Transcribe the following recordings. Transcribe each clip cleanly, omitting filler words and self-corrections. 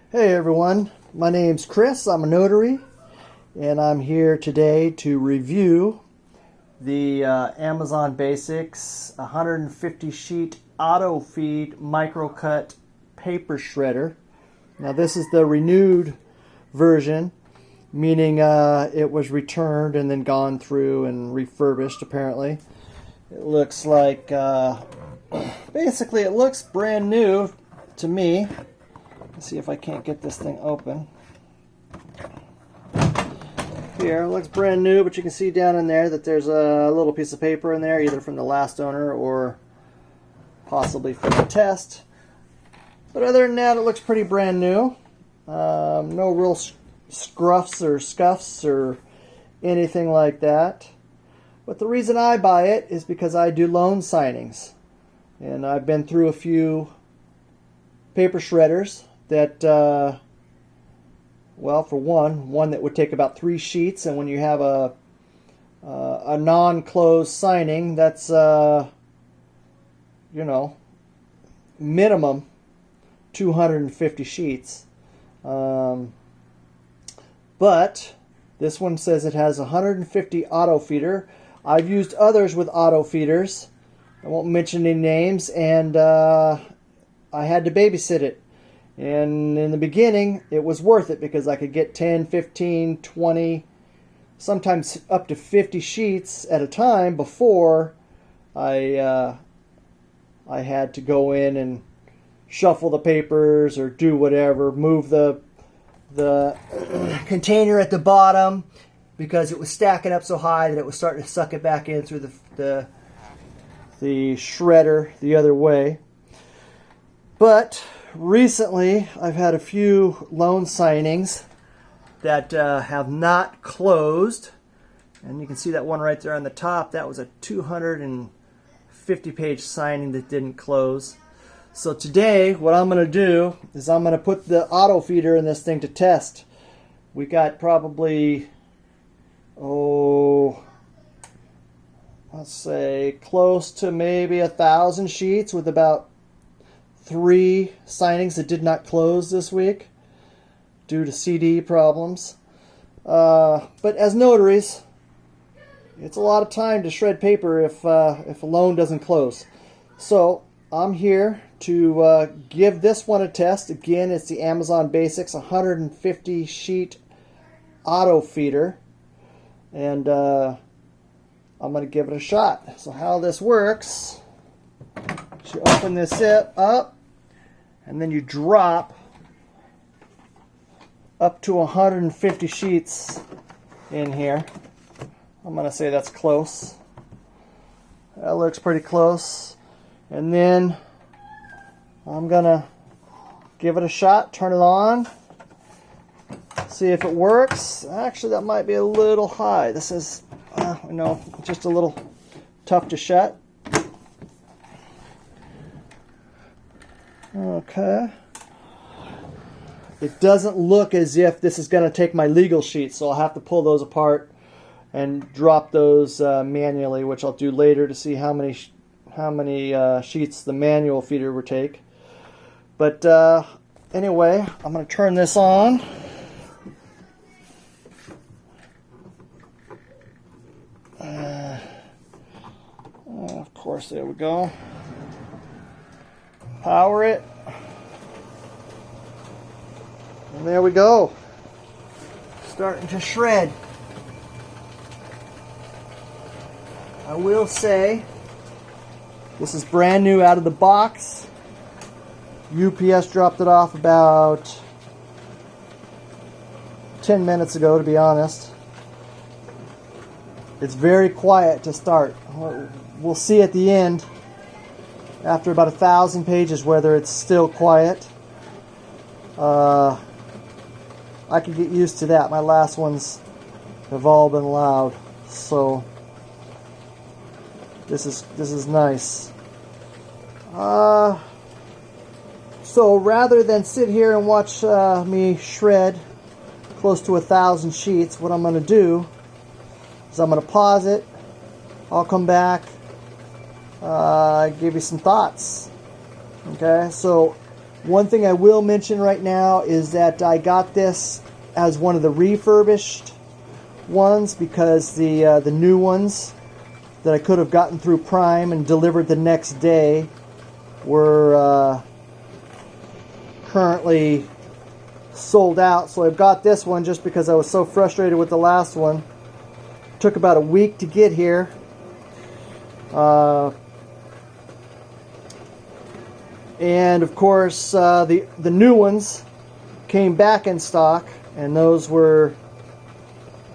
Hey everyone, my name's Chris. I'm a notary, and I'm here today to review the Amazon Basics 150 sheet auto feed micro cut paper shredder. Now this is the renewed version, meaning it was returned and then gone through and refurbished apparently. It looks like, basically it looks brand new to me. Let's see if I can't get this thing open. Here, it looks brand new, but you can see down in there that there's a little piece of paper in there, either from the last owner or possibly from the test. But other than that, it looks pretty brand new. No real scruffs or scuffs or anything like that. But the reason I buy it is because I do loan signings. And I've been through a few paper shredders that, well, for one that would take about 3 sheets, and when you have a non-closed signing, that's, minimum 250 sheets. But this one says it has 150 auto feeder. I've used others with auto feeders. I won't mention any names, and I had to babysit it. And in the beginning, it was worth it because I could get 10, 15, 20, sometimes up to 50 sheets at a time before I had to go in and shuffle the papers or do whatever, move the container at the bottom because it was stacking up so high that it was starting to suck it back in through the shredder the other way. But recently, I've had a few loan signings that have not closed. And you can see that one right there on the top. That was a 250-page signing that didn't close. So today, what I'm going to do is I'm going to put the auto feeder in this thing to test. We got probably, let's say, close to maybe 1,000 sheets with about 3 signings that did not close this week due to CD problems. But as notaries, it's a lot of time to shred paper if a loan doesn't close. So I'm here to give this one a test. Again, it's the Amazon Basics 150 sheet auto feeder. And I'm going to give it a shot. So how this works, you open this up, and then you drop up to 150 sheets in here. I'm going to say that's close. That looks pretty close. And then I'm going to give it a shot, turn it on, see if it works. Actually, that might be a little high. This is, just a little tough to shut. Okay. It doesn't look as if this is going to take my legal sheets, so I'll have to pull those apart and drop those manually, which I'll do later to see how many sheets the manual feeder would take. But anyway, I'm going to turn this on. Of course, there we go. Power it. And there we go. Starting to shred. I will say, this is brand new out of the box. UPS dropped it off about 10 minutes ago, to be honest. It's very quiet to start. We'll see at the end, after about 1,000 pages, whether it's still quiet. I could get used to that. My last ones have all been loud, so this is nice. So rather than sit here and watch me shred close to 1,000 sheets, what I'm going to do is I'm going to pause it. I'll come back, give you some thoughts. Okay, so One thing I will mention right now is that I got this as one of the refurbished ones because the new ones that I could have gotten through Prime and delivered the next day were currently sold out. So I've got this one just because I was so frustrated with the last one. It took about a week to get here. And of course the new ones came back in stock, and those were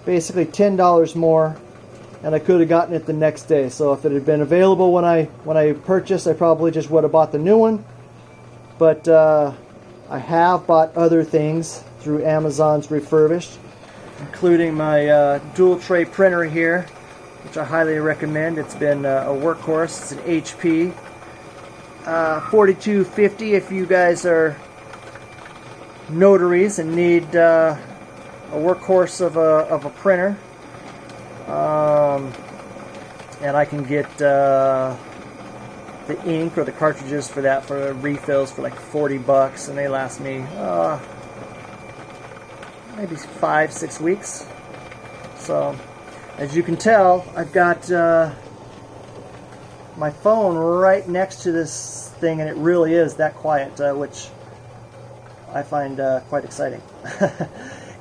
basically $10 more, and I could have gotten it the next day. So if it had been available when I purchased, I probably just would have bought the new one. But I have bought other things through Amazon's refurbished, including my dual tray printer here, which I highly recommend. It's been a workhorse. It's an HP 4250 if you guys are notaries and need a workhorse of a printer. And I can get the ink or the cartridges for that for refills for like $40, and they last me maybe 5-6 weeks. So as you can tell, I've got my phone right next to this thing, and it really is that quiet, which I find quite exciting.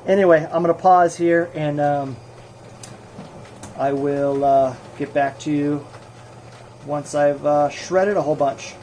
Anyway, I'm going to pause here, and I will get back to you once I've shredded a whole bunch.